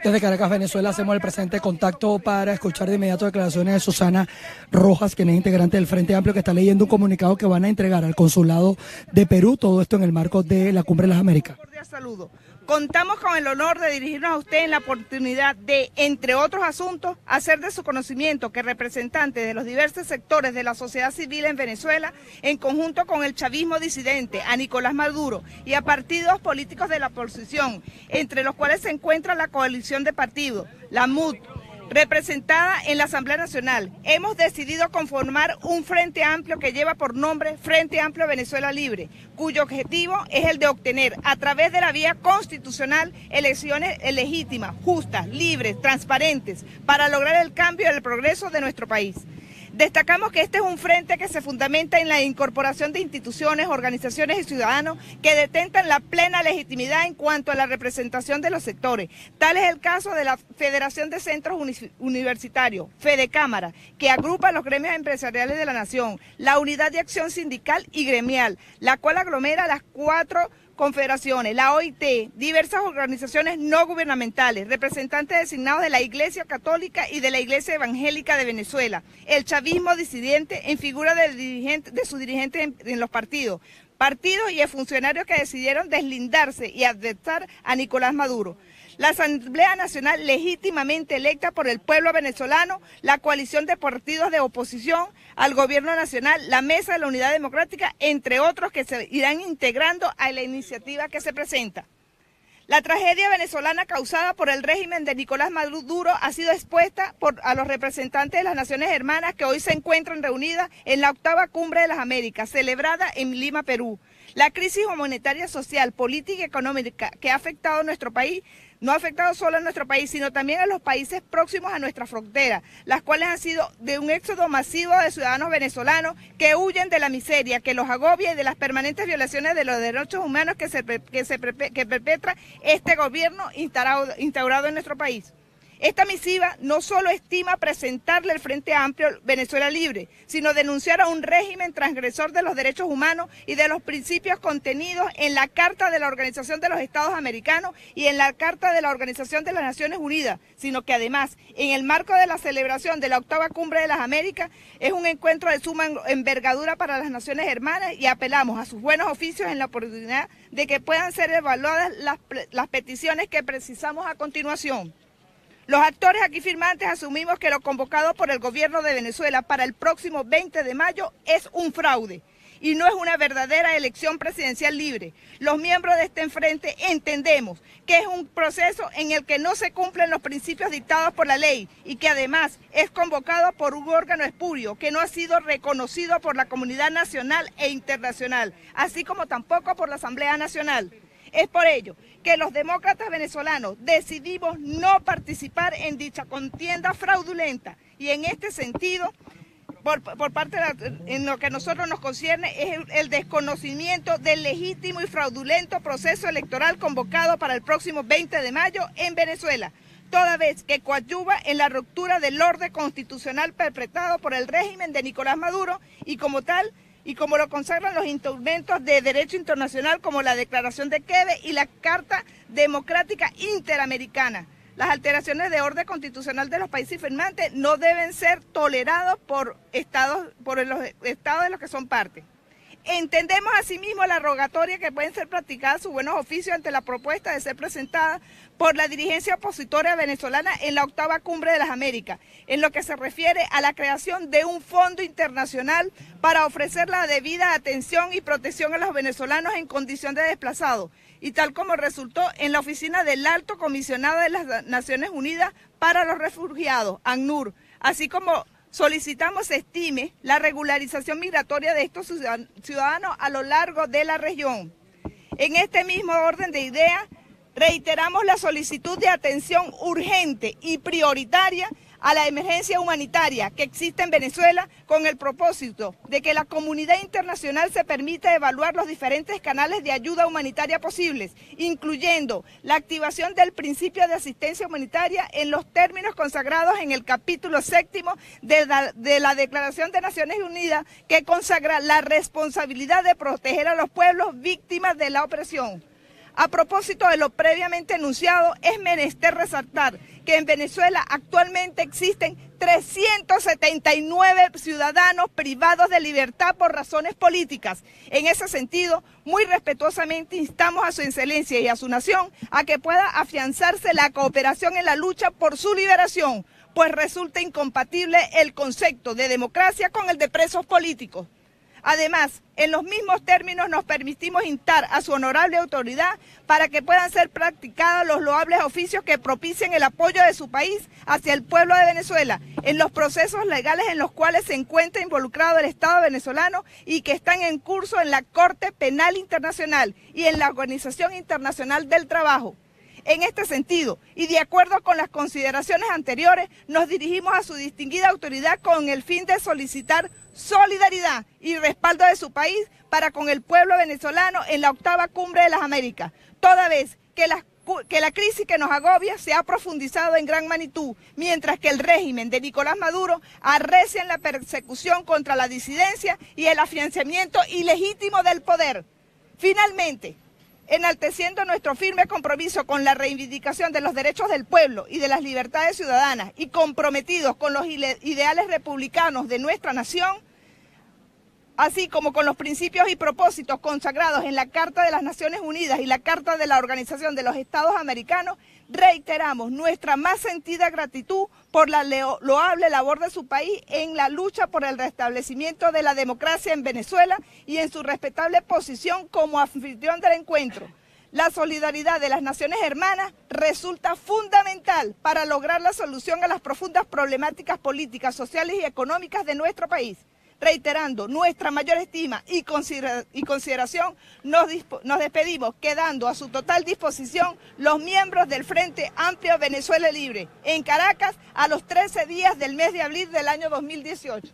Desde Caracas, Venezuela, hacemos el presente contacto para escuchar de inmediato declaraciones de Susana Rojas, quien es integrante del Frente Amplio, que está leyendo un comunicado que van a entregar al Consulado de Perú, todo esto en el marco de la Cumbre de las Américas. Cordial saludo. Contamos con el honor de dirigirnos a usted en la oportunidad de, entre otros asuntos, hacer de su conocimiento que representantes de los diversos sectores de la sociedad civil en Venezuela, en conjunto con el chavismo disidente, a Nicolás Maduro y a partidos políticos de la oposición, entre los cuales se encuentra la coalición de partidos, la MUD, representada en la Asamblea Nacional, hemos decidido conformar un Frente Amplio que lleva por nombre Frente Amplio Venezuela Libre, cuyo objetivo es el de obtener, a través de la vía constitucional, elecciones legítimas, justas, libres, transparentes, para lograr el cambio y el progreso de nuestro país. Destacamos que este es un frente que se fundamenta en la incorporación de instituciones, organizaciones y ciudadanos que detentan la plena legitimidad en cuanto a la representación de los sectores. Tal es el caso de la Federación de Centros Universitarios, FEDECámara, que agrupa los gremios empresariales de la nación, la Unidad de Acción Sindical y Gremial, la cual aglomera las 4 confederaciones, la OIT, diversas organizaciones no gubernamentales, representantes designados de la Iglesia Católica y de la Iglesia Evangélica de Venezuela, el chavismo disidente en figura de sus dirigentes en los partidos y funcionarios que decidieron deslindarse y adversar a Nicolás Maduro. La Asamblea Nacional legítimamente electa por el pueblo venezolano, la coalición de partidos de oposición al gobierno nacional, la Mesa de la Unidad Democrática, entre otros que se irán integrando a la iniciativa que se presenta. La tragedia venezolana causada por el régimen de Nicolás Maduro ha sido expuesta a los representantes de las Naciones Hermanas que hoy se encuentran reunidas en la 8ª Cumbre de las Américas, celebrada en Lima, Perú. La crisis humanitaria, social, política y económica que ha afectado a nuestro país no ha afectado solo a nuestro país, sino también a los países próximos a nuestra frontera, las cuales han sido de un éxodo masivo de ciudadanos venezolanos que huyen de la miseria, que los agobia y de las permanentes violaciones de los derechos humanos que perpetra este gobierno instaurado en nuestro país. Esta misiva no solo estima presentarle el Frente Amplio Venezuela Libre, sino denunciar a un régimen transgresor de los derechos humanos y de los principios contenidos en la Carta de la Organización de los Estados Americanos y en la Carta de la Organización de las Naciones Unidas, sino que además, en el marco de la celebración de la 8ª Cumbre de las Américas, es un encuentro de suma envergadura para las Naciones Hermanas y apelamos a sus buenos oficios en la oportunidad de que puedan ser evaluadas las peticiones que precisamos a continuación. Los actores aquí firmantes asumimos que lo convocado por el gobierno de Venezuela para el próximo 20 de mayo es un fraude y no es una verdadera elección presidencial libre. Los miembros de este frente entendemos que es un proceso en el que no se cumplen los principios dictados por la ley y que además es convocado por un órgano espurio que no ha sido reconocido por la comunidad nacional e internacional, así como tampoco por la Asamblea Nacional. Es por ello que los demócratas venezolanos decidimos no participar en dicha contienda fraudulenta y en este sentido, por parte en lo que a nosotros nos concierne, es el desconocimiento del legítimo y fraudulento proceso electoral convocado para el próximo 20 de mayo en Venezuela, toda vez que coadyuva en la ruptura del orden constitucional perpetrado por el régimen de Nicolás Maduro y como tal, y como lo consagran los instrumentos de derecho internacional como la Declaración de Quebec y la Carta Democrática Interamericana. Las alteraciones de orden constitucional de los países firmantes no deben ser toleradas por los estados de los que son parte. Entendemos asimismo la rogatoria que pueden ser practicadas sus buenos oficios ante la propuesta de ser presentada por la dirigencia opositora venezolana en la 8ª Cumbre de las Américas, en lo que se refiere a la creación de un fondo internacional para ofrecer la debida atención y protección a los venezolanos en condición de desplazados, y tal como resultó en la oficina del Alto Comisionado de las Naciones Unidas para los Refugiados, ACNUR, así como solicitamos se estime la regularización migratoria de estos ciudadanos a lo largo de la región. En este mismo orden de ideas, reiteramos la solicitud de atención urgente y prioritaria a la emergencia humanitaria que existe en Venezuela con el propósito de que la comunidad internacional se permita evaluar los diferentes canales de ayuda humanitaria posibles, incluyendo la activación del principio de asistencia humanitaria en los términos consagrados en el capítulo 7º de la Declaración de Naciones Unidas, que consagra la responsabilidad de proteger a los pueblos víctimas de la opresión. A propósito de lo previamente enunciado, es menester resaltar que en Venezuela actualmente existen 379 ciudadanos privados de libertad por razones políticas. En ese sentido, muy respetuosamente instamos a su excelencia y a su nación a que pueda afianzarse la cooperación en la lucha por su liberación, pues resulta incompatible el concepto de democracia con el de presos políticos. Además, en los mismos términos nos permitimos instar a su honorable autoridad para que puedan ser practicados los loables oficios que propicien el apoyo de su país hacia el pueblo de Venezuela en los procesos legales en los cuales se encuentra involucrado el Estado venezolano y que están en curso en la Corte Penal Internacional y en la Organización Internacional del Trabajo. En este sentido, y de acuerdo con las consideraciones anteriores, nos dirigimos a su distinguida autoridad con el fin de solicitar solidaridad y respaldo de su país para con el pueblo venezolano en la 8ª Cumbre de las Américas, toda vez que la crisis que nos agobia se ha profundizado en gran magnitud, mientras que el régimen de Nicolás Maduro arrecia en la persecución contra la disidencia y el afianzamiento ilegítimo del poder. Finalmente, enalteciendo nuestro firme compromiso con la reivindicación de los derechos del pueblo y de las libertades ciudadanas y comprometidos con los ideales republicanos de nuestra nación, así como con los principios y propósitos consagrados en la Carta de las Naciones Unidas y la Carta de la Organización de los Estados Americanos, reiteramos nuestra más sentida gratitud por la loable labor de su país en la lucha por el restablecimiento de la democracia en Venezuela y en su respetable posición como anfitrión del encuentro. La solidaridad de las naciones hermanas resulta fundamental para lograr la solución a las profundas problemáticas políticas, sociales y económicas de nuestro país. Reiterando nuestra mayor estima y consideración, nos despedimos quedando a su total disposición los miembros del Frente Amplio Venezuela Libre en Caracas a los 13 días del mes de abril del año 2018.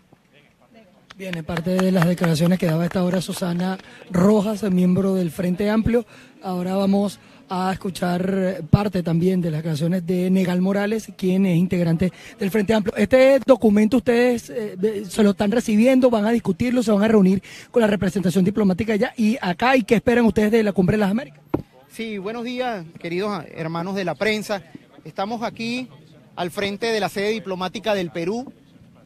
Bien, en parte de las declaraciones que daba a esta hora Susana Rojas, miembro del Frente Amplio, ahora vamos a escuchar parte también de las declaraciones de Negal Morales, quien es integrante del Frente Amplio. Este documento ustedes se lo están recibiendo, van a discutirlo, se van a reunir con la representación diplomática allá y acá, ¿y qué esperan ustedes de la Cumbre de las Américas? Sí, buenos días, queridos hermanos de la prensa. Estamos aquí al frente de la sede diplomática del Perú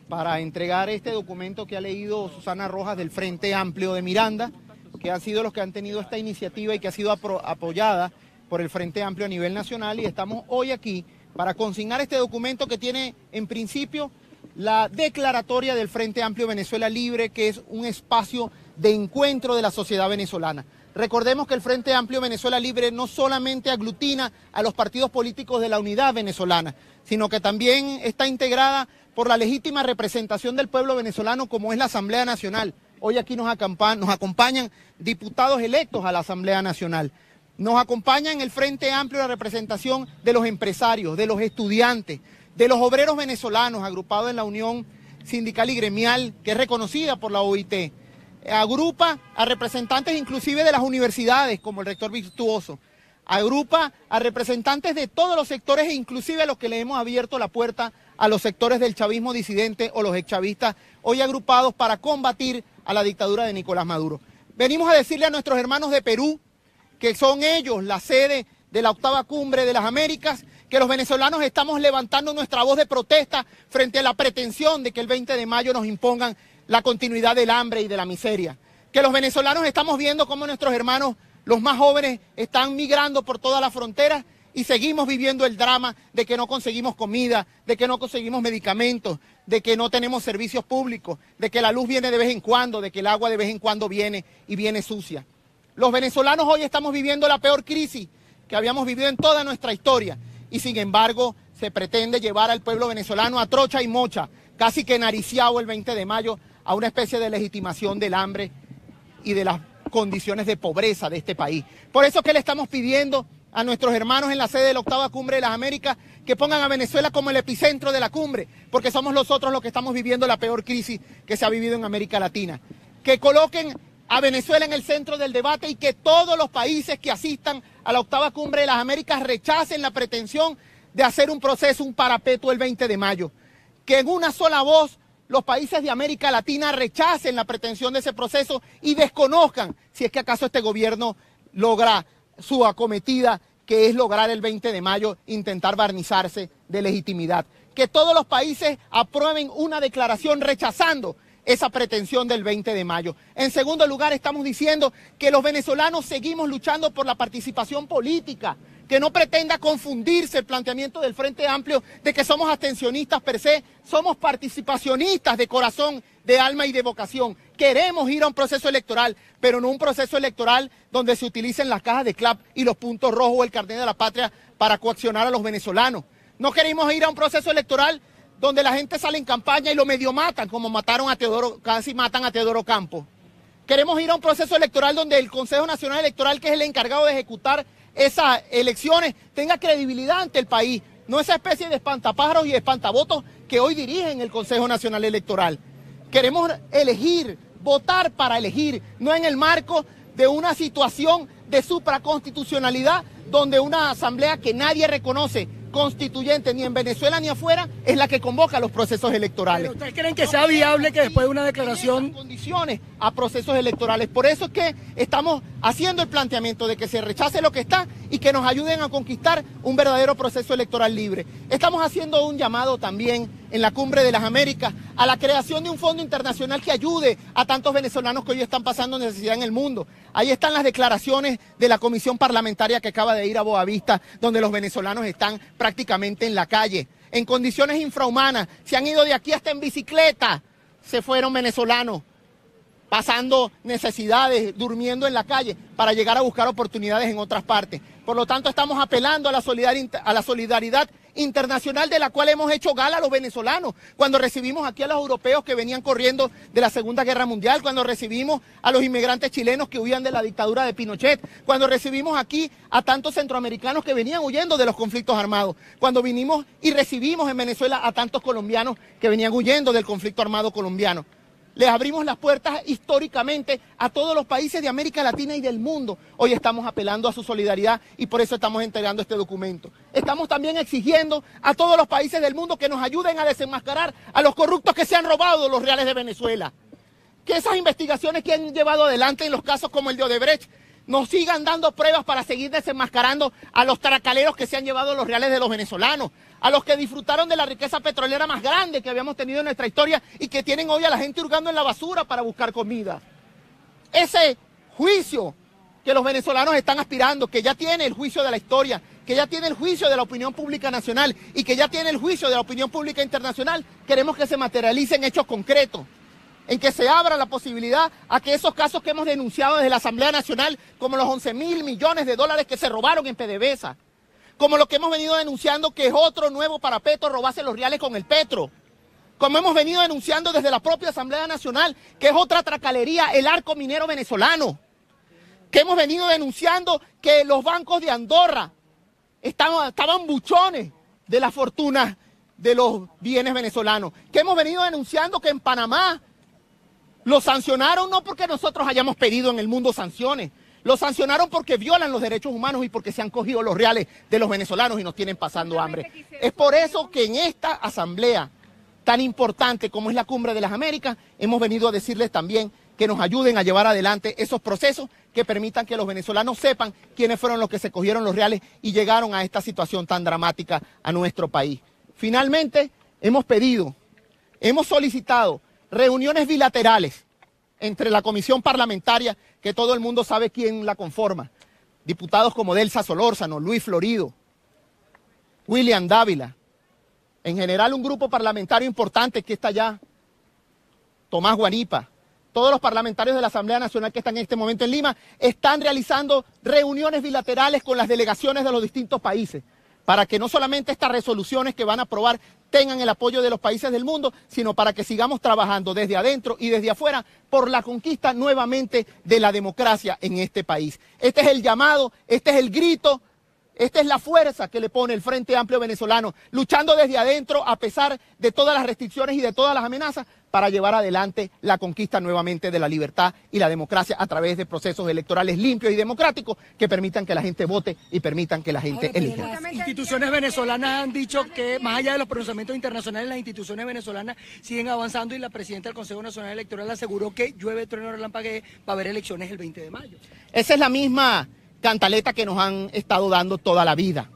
para entregar este documento que ha leído Susana Rojas del Frente Amplio de Miranda, que han sido los que han tenido esta iniciativa y que ha sido apoyada por el Frente Amplio a nivel nacional, y estamos hoy aquí para consignar este documento que tiene en principio la declaratoria del Frente Amplio Venezuela Libre, que es un espacio de encuentro de la sociedad venezolana. Recordemos que el Frente Amplio Venezuela Libre no solamente aglutina a los partidos políticos de la unidad venezolana, sino que también está integrada por la legítima representación del pueblo venezolano como es la Asamblea Nacional. Hoy aquí nos acompañan diputados electos a la Asamblea Nacional. Nos acompaña en el Frente Amplio la representación de los empresarios, de los estudiantes, de los obreros venezolanos agrupados en la Unión Sindical y Gremial, que es reconocida por la OIT. Agrupa a representantes inclusive de las universidades, como el rector Virtuoso. Agrupa a representantes de todos los sectores e inclusive a los que le hemos abierto la puerta a los sectores del chavismo disidente o los exchavistas, hoy agrupados para combatir a la dictadura de Nicolás Maduro. Venimos a decirle a nuestros hermanos de Perú, que son ellos la sede de la 8ª Cumbre de las Américas, que los venezolanos estamos levantando nuestra voz de protesta frente a la pretensión de que el 20 de mayo nos impongan la continuidad del hambre y de la miseria. Que los venezolanos estamos viendo cómo nuestros hermanos, los más jóvenes, están migrando por todas las fronteras y seguimos viviendo el drama de que no conseguimos comida, de que no conseguimos medicamentos, de que no tenemos servicios públicos, de que la luz viene de vez en cuando, de que el agua de vez en cuando viene y viene sucia. Los venezolanos hoy estamos viviendo la peor crisis que habíamos vivido en toda nuestra historia y sin embargo se pretende llevar al pueblo venezolano a trocha y mocha, casi que nariciado el 20 de mayo, a una especie de legitimación del hambre y de las condiciones de pobreza de este país. Por eso que le estamos pidiendo a nuestros hermanos en la sede de la 8ª Cumbre de las Américas que pongan a Venezuela como el epicentro de la cumbre, porque somos nosotros los que estamos viviendo la peor crisis que se ha vivido en América Latina. Que coloquen a Venezuela en el centro del debate y que todos los países que asistan a la 8ª Cumbre de las Américas rechacen la pretensión de hacer un proceso, un parapeto el 20 de mayo. Que en una sola voz los países de América Latina rechacen la pretensión de ese proceso y desconozcan si es que acaso este gobierno logra su acometida, que es lograr el 20 de mayo intentar barnizarse de legitimidad. Que todos los países aprueben una declaración rechazando esa pretensión del 20 de mayo. En segundo lugar, estamos diciendo que los venezolanos seguimos luchando por la participación política, que no pretenda confundirse el planteamiento del Frente Amplio de que somos abstencionistas per se, somos participacionistas de corazón, de alma y de vocación. Queremos ir a un proceso electoral, pero no un proceso electoral donde se utilicen las cajas de CLAP y los puntos rojos o el carnet de la patria para coaccionar a los venezolanos. No queremos ir a un proceso electoral donde la gente sale en campaña y lo medio matan, como mataron a Teodoro, casi matan a Teodoro Campos. Queremos ir a un proceso electoral donde el Consejo Nacional Electoral, que es el encargado de ejecutar esas elecciones, tenga credibilidad ante el país, no esa especie de espantapájaros y espantavotos que hoy dirigen el Consejo Nacional Electoral. Queremos elegir, votar para elegir, no en el marco de una situación de supraconstitucionalidad donde una asamblea que nadie reconoce constituyente ni en Venezuela ni afuera es la que convoca los procesos electorales. ¿Pero ustedes creen que sea viable que después de una declaración condiciones a procesos electorales? Por eso es que estamos haciendo el planteamiento de que se rechace lo que está y que nos ayuden a conquistar un verdadero proceso electoral libre. Estamos haciendo un llamado también en la Cumbre de las Américas a la creación de un fondo internacional que ayude a tantos venezolanos que hoy están pasando necesidad en el mundo. Ahí están las declaraciones de la comisión parlamentaria que acaba de ir a Boavista, donde los venezolanos están prácticamente en la calle, en condiciones infrahumanas. Se han ido de aquí hasta en bicicleta, se fueron venezolanos, pasando necesidades, durmiendo en la calle, para llegar a buscar oportunidades en otras partes. Por lo tanto, estamos apelando a la solidaridad internacional de la cual hemos hecho gala a los venezolanos, cuando recibimos aquí a los europeos que venían corriendo de la Segunda Guerra Mundial, cuando recibimos a los inmigrantes chilenos que huían de la dictadura de Pinochet, cuando recibimos aquí a tantos centroamericanos que venían huyendo de los conflictos armados, cuando vinimos y recibimos en Venezuela a tantos colombianos que venían huyendo del conflicto armado colombiano. Les abrimos las puertas históricamente a todos los países de América Latina y del mundo. Hoy estamos apelando a su solidaridad y por eso estamos entregando este documento. Estamos también exigiendo a todos los países del mundo que nos ayuden a desenmascarar a los corruptos que se han robado los reales de Venezuela. Que esas investigaciones que han llevado adelante en los casos como el de Odebrecht nos sigan dando pruebas para seguir desenmascarando a los tracaleros que se han llevado los reales de los venezolanos, a los que disfrutaron de la riqueza petrolera más grande que habíamos tenido en nuestra historia y que tienen hoy a la gente hurgando en la basura para buscar comida. Ese juicio que los venezolanos están aspirando, que ya tiene el juicio de la historia, que ya tiene el juicio de la opinión pública nacional y que ya tiene el juicio de la opinión pública internacional, queremos que se materialice en hechos concretos, en que se abra la posibilidad a que esos casos que hemos denunciado desde la Asamblea Nacional, como los 11.000 millones de dólares que se robaron en PDVSA, como lo que hemos venido denunciando que es otro nuevo parapeto robarse los reales con el petro, como hemos venido denunciando desde la propia Asamblea Nacional que es otra tracalería el arco minero venezolano, que hemos venido denunciando que los bancos de Andorra estaban buchones de la fortuna de los bienes venezolanos, que hemos venido denunciando que en Panamá lo sancionaron no porque nosotros hayamos pedido en el mundo sanciones, lo sancionaron porque violan los derechos humanos y porque se han cogido los reales de los venezolanos y nos tienen pasando hambre. Es por eso que en esta asamblea tan importante como es la Cumbre de las Américas, hemos venido a decirles también que nos ayuden a llevar adelante esos procesos que permitan que los venezolanos sepan quiénes fueron los que se cogieron los reales y llegaron a esta situación tan dramática a nuestro país. Finalmente, hemos solicitado reuniones bilaterales entre la comisión parlamentaria, que todo el mundo sabe quién la conforma, diputados como Delsa Solórzano, Luis Florido, William Dávila, en general un grupo parlamentario importante que está allá, Tomás Guanipa, todos los parlamentarios de la Asamblea Nacional que están en este momento en Lima, están realizando reuniones bilaterales con las delegaciones de los distintos países, para que no solamente estas resoluciones que van a aprobar tengan el apoyo de los países del mundo, sino para que sigamos trabajando desde adentro y desde afuera por la conquista nuevamente de la democracia en este país. Este es el llamado, este es el grito, esta es la fuerza que le pone el Frente Amplio Venezolano, luchando desde adentro a pesar de todas las restricciones y de todas las amenazas para llevar adelante la conquista nuevamente de la libertad y la democracia a través de procesos electorales limpios y democráticos que permitan que la gente vote y permitan que la gente elija. Las instituciones venezolanas han dicho que más allá de los pronunciamientos internacionales, las instituciones venezolanas siguen avanzando y la presidenta del Consejo Nacional Electoral aseguró que llueve, trueno, relampaguee, va a haber elecciones el 20 de mayo. Esa es la misma cantaleta que nos han estado dando toda la vida.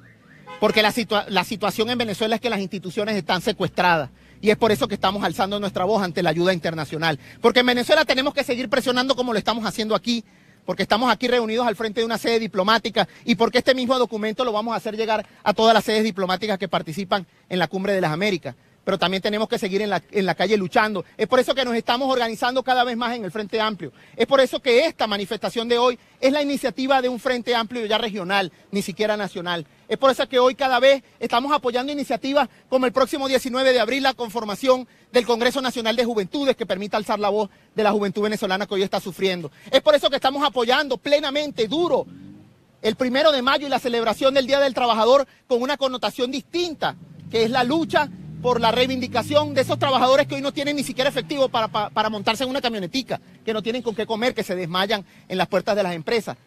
Porque la situación en Venezuela es que las instituciones están secuestradas. Y es por eso que estamos alzando nuestra voz ante la ayuda internacional. Porque en Venezuela tenemos que seguir presionando como lo estamos haciendo aquí, porque estamos aquí reunidos al frente de una sede diplomática y porque este mismo documento lo vamos a hacer llegar a todas las sedes diplomáticas que participan en la Cumbre de las Américas. Pero también tenemos que seguir en la calle luchando. Es por eso que nos estamos organizando cada vez más en el Frente Amplio. Es por eso que esta manifestación de hoy es la iniciativa de un Frente Amplio ya regional, ni siquiera nacional. Es por eso que hoy cada vez estamos apoyando iniciativas como el próximo 19 de abril la conformación del Congreso Nacional de Juventudes que permita alzar la voz de la juventud venezolana que hoy está sufriendo. Es por eso que estamos apoyando plenamente, duro, el 1 de mayo y la celebración del Día del Trabajador con una connotación distinta, que es la lucha por la reivindicación de esos trabajadores que hoy no tienen ni siquiera efectivo para montarse en una camionetica, que no tienen con qué comer, que se desmayan en las puertas de las empresas.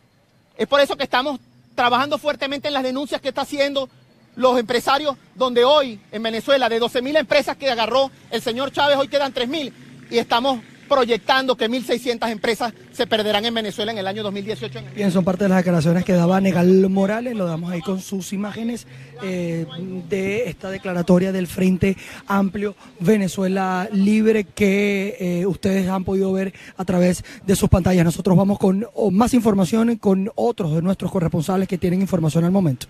Es por eso que estamos trabajando fuertemente en las denuncias que está haciendo los empresarios, donde hoy en Venezuela de 12.000 empresas que agarró el señor Chávez, hoy quedan 3.000 y estamos proyectando que 1.600 empresas se perderán en Venezuela en el año 2018. Bien, son parte de las declaraciones que daba Negal Morales, lo damos ahí con sus imágenes de esta declaratoria del Frente Amplio Venezuela Libre que ustedes han podido ver a través de sus pantallas. Nosotros vamos con más información con otros de nuestros corresponsales que tienen información al momento.